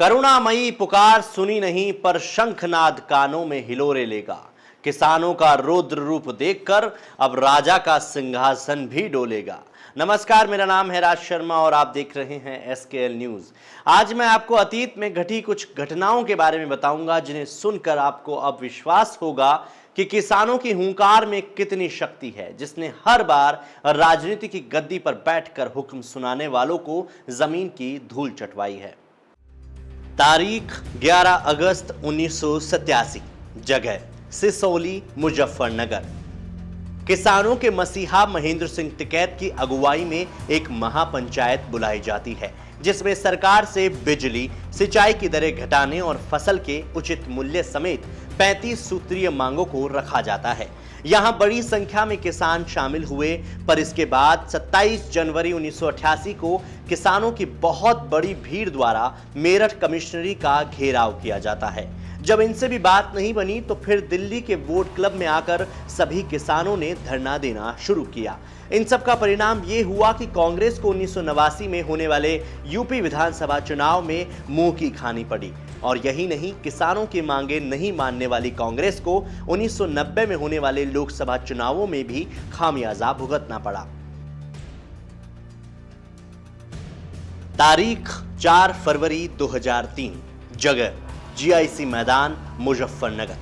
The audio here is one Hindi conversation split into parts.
करुणामयी पुकार सुनी नहीं पर शंखनाद कानों में हिलोरे लेगा। किसानों का रौद्र रूप देखकर अब राजा का सिंहासन भी डोलेगा। नमस्कार, मेरा नाम है राज शर्मा और आप देख रहे हैं एसकेएल न्यूज। आज मैं आपको अतीत में घटी कुछ घटनाओं के बारे में बताऊंगा जिन्हें सुनकर आपको अब विश्वास होगा कि किसानों की हुंकार में कितनी शक्ति है, जिसने हर बार राजनीति की गद्दी पर बैठकर हुक्म सुनाने वालों को जमीन की धूल चटवाई है। तारीख 11 अगस्त 1987, जगह सिसोली, मुजफ्फरनगर। किसानों के मसीहा महेंद्र सिंह टिकैत की अगुवाई में एक महापंचायत बुलाई जाती है, जिसमें सरकार से बिजली, सिंचाई की दरें घटाने और फसल के उचित मूल्य समेत 35 सूत्रीय मांगों को रखा जाता है। यहां बड़ी संख्या में किसान शामिल हुए, पर इसके बाद 27 जनवरी 1988 को किसानों की बहुत बड़ी भीड़ द्वारा मेरठ कमिश्नरी का घेराव किया जाता है। जब इनसे भी बात नहीं बनी तो फिर दिल्ली के वोट क्लब में आकर सभी किसानों ने धरना देना शुरू किया। इन सब का परिणाम ये हुआ कि कांग्रेस को 1989 में होने वाले यूपी विधानसभा चुनाव में मुंह की खानी पड़ी। और यही नहीं, किसानों की मांगे नहीं मानने वाली कांग्रेस को 1990 में होने वाले लोकसभा चुनावों में भी खामियाजा भुगतना पड़ा। तारीख 4 फरवरी 2003, जगह जीआईसी मैदान, मुजफ्फरनगर।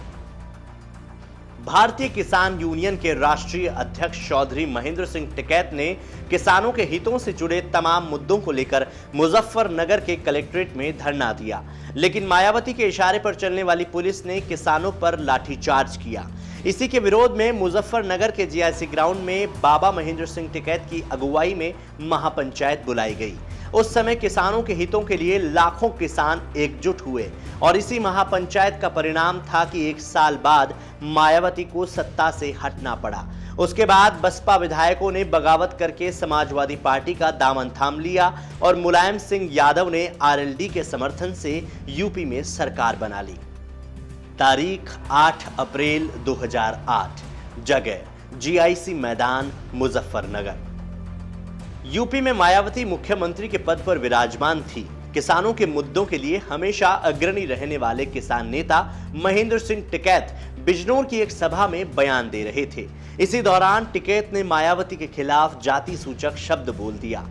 भारतीय किसान यूनियन के राष्ट्रीय अध्यक्ष चौधरी महेंद्र सिंह टिकैत ने किसानों के हितों से जुड़े तमाम मुद्दों को लेकर मुजफ्फरनगर के कलेक्ट्रेट में धरना दिया, लेकिन मायावती के इशारे पर चलने वाली पुलिस ने किसानों पर लाठीचार्ज किया। इसी के विरोध में मुजफ्फरनगर के जीआईसी ग्राउंड में बाबा महेंद्र सिंह टिकैत की अगुवाई में महापंचायत बुलाई गई। उस समय किसानों के हितों के लिए लाखों किसान एकजुट हुए और इसी महापंचायत का परिणाम था कि एक साल बाद मायावती को सत्ता से हटना पड़ा। उसके बाद बसपा विधायकों ने बगावत करके समाजवादी पार्टी का दामन थाम लिया और मुलायम सिंह यादव ने आरएलडी के समर्थन से यूपी में सरकार बना ली। तारीख 8 अप्रैल 2008, जगह जीआईसी मैदान, मुजफ्फरनगर। यूपी में मायावती मुख्यमंत्री के पद पर विराजमान थी। किसानों के मुद्दों के लिए हमेशा अग्रणी रहने वाले किसान नेता महेंद्र सिंह टिकैत बिजनौर की एक सभा में बयान दे रहे थे। इसी दौरान टिकैत ने मायावती के खिलाफ जाति सूचक शब्द बोल दिया।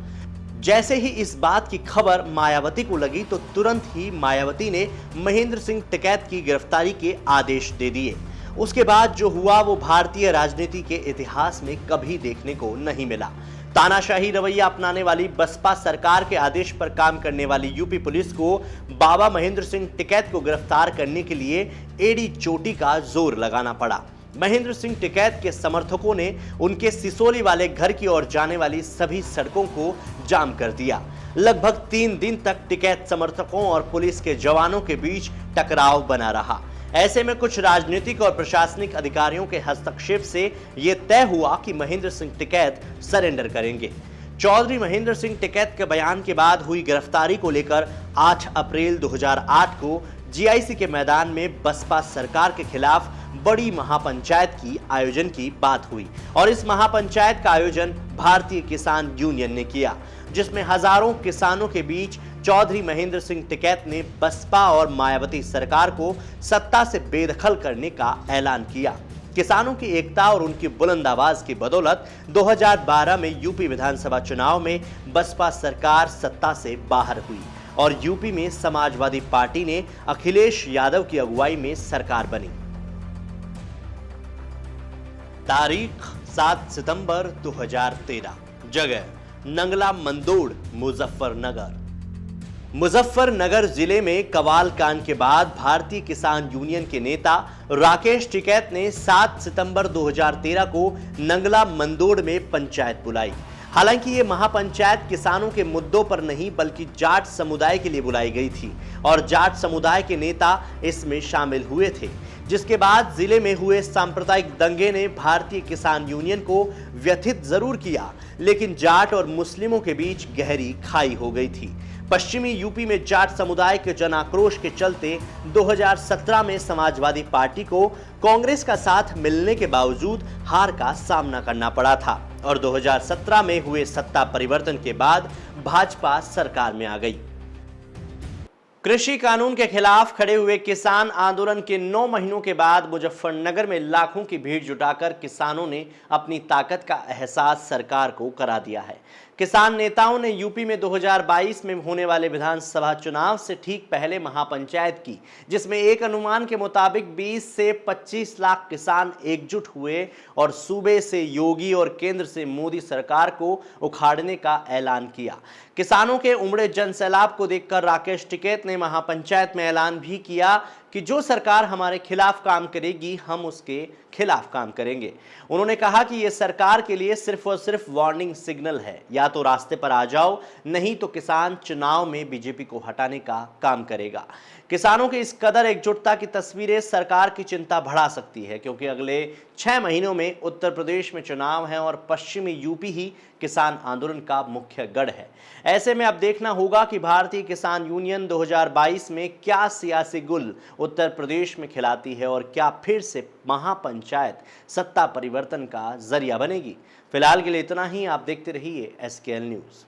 जैसे ही इस बात की खबर मायावती को लगी तो तुरंत ही मायावती ने महेंद्र सिंह टिकैत की गिरफ्तारी के आदेश दे दिए। उसके बाद जो हुआ वो भारतीय राजनीति के इतिहास में कभी देखने को नहीं मिला। तानाशाही रवैया अपनाने वाली बसपा सरकार के आदेश पर काम करने वाली यूपी पुलिस को बाबा महेंद्र सिंह टिकैत को गिरफ्तार करने के लिए एड़ी चोटी का जोर लगाना पड़ा। महेंद्र सिंह टिकैत के समर्थकों ने उनके सिसोली वाले घर की ओर जाने वाली सभी सड़कों को जाम कर दिया। लगभग 3 दिन तक टिकैत समर्थकों और पुलिस के जवानों के बीच टकराव बना रहा। ऐसे में कुछ राजनीतिक और प्रशासनिक अधिकारियों के हस्तक्षेप से यह तय हुआ कि महेंद्र सिंह टिकैत सरेंडर करेंगे। चौधरी महेंद्र सिंह टिकैत के बयान के बाद हुई गिरफ्तारी को लेकर 8 अप्रैल 2008 को जीआईसी के मैदान में बसपा सरकार के खिलाफ बड़ी महापंचायत की आयोजन की बात हुई और इस महापंचायत का आयोजन भारतीय किसान यूनियन ने किया, जिसमें हजारों किसानों के बीच चौधरी महेंद्र सिंह टिकैत ने बसपा और मायावती सरकार को सत्ता से बेदखल करने का ऐलान किया। किसानों की एकता और उनकी बुलंद आवाज की बदौलत 2012 में यूपी विधानसभा चुनाव में बसपा सरकार सत्ता से बाहर हुई और यूपी में समाजवादी पार्टी ने अखिलेश यादव की अगुवाई में सरकार बनी। तारीख 7 सितंबर 2013, जगह नंगला मंदोड़, मुजफ्फरनगर। मुजफ्फरनगर जिले में कवाल कांड के बाद भारतीय किसान यूनियन के नेता राकेश टिकैत ने 7 सितंबर 2013 को नंगला मंदोड़ में पंचायत बुलाई। हालांकि ये महापंचायत किसानों के मुद्दों पर नहीं बल्कि जाट समुदाय के लिए बुलाई गई थी और जाट समुदाय के नेता इसमें शामिल हुए थे, जिसके बाद जिले में हुए सांप्रदायिक दंगे ने भारतीय किसान यूनियन को व्यथित जरूर किया, लेकिन जाट और मुस्लिमों के बीच गहरी खाई हो गई थी। पश्चिमी यूपी में जाट समुदाय के जन आक्रोश के चलते 2017 में समाजवादी पार्टी को कांग्रेस का साथ मिलने के बावजूद हार का सामना करना पड़ा था और 2017 में हुए सत्ता परिवर्तन के बाद भाजपा सरकार में आ गई। कृषि कानून के खिलाफ खड़े हुए किसान आंदोलन के 9 महीनों के बाद मुजफ्फरनगर में लाखों की भीड़ जुटाकर किसानों ने अपनी ताकत का एहसास सरकार को करा दिया है। किसान नेताओं ने यूपी में 2022 में होने वाले विधानसभा चुनाव से ठीक पहले महापंचायत की, जिसमें एक अनुमान के मुताबिक 20 से 25 लाख किसान एकजुट हुए और सूबे से योगी और केंद्र से मोदी सरकार को उखाड़ने का ऐलान किया। किसानों के उमड़े जनसैलाब को देखकर राकेश टिकैत ने महापंचायत में ऐलान भी किया कि जो सरकार हमारे खिलाफ काम करेगी, हम उसके खिलाफ काम करेंगे। उन्होंने कहा कि यह सरकार के लिए सिर्फ और सिर्फ वार्निंग सिग्नल है, या तो रास्ते पर आ जाओ, नहीं तो किसान चुनाव में बीजेपी को हटाने का काम करेगा। किसानों की इस कदर एकजुटता की तस्वीरें सरकार की चिंता बढ़ा सकती है, क्योंकि अगले 6 महीनों में उत्तर प्रदेश में चुनाव है और पश्चिमी यूपी ही किसान आंदोलन का मुख्य गढ़ है। ऐसे में अब देखना होगा कि भारतीय किसान यूनियन 2022 में क्या सियासी गुल उत्तर प्रदेश में खिलाती है और क्या फिर से महापंचायत सत्ता परिवर्तन का जरिया बनेगी। फिलहाल के लिए इतना ही। आप देखते रहिए SKL न्यूज़।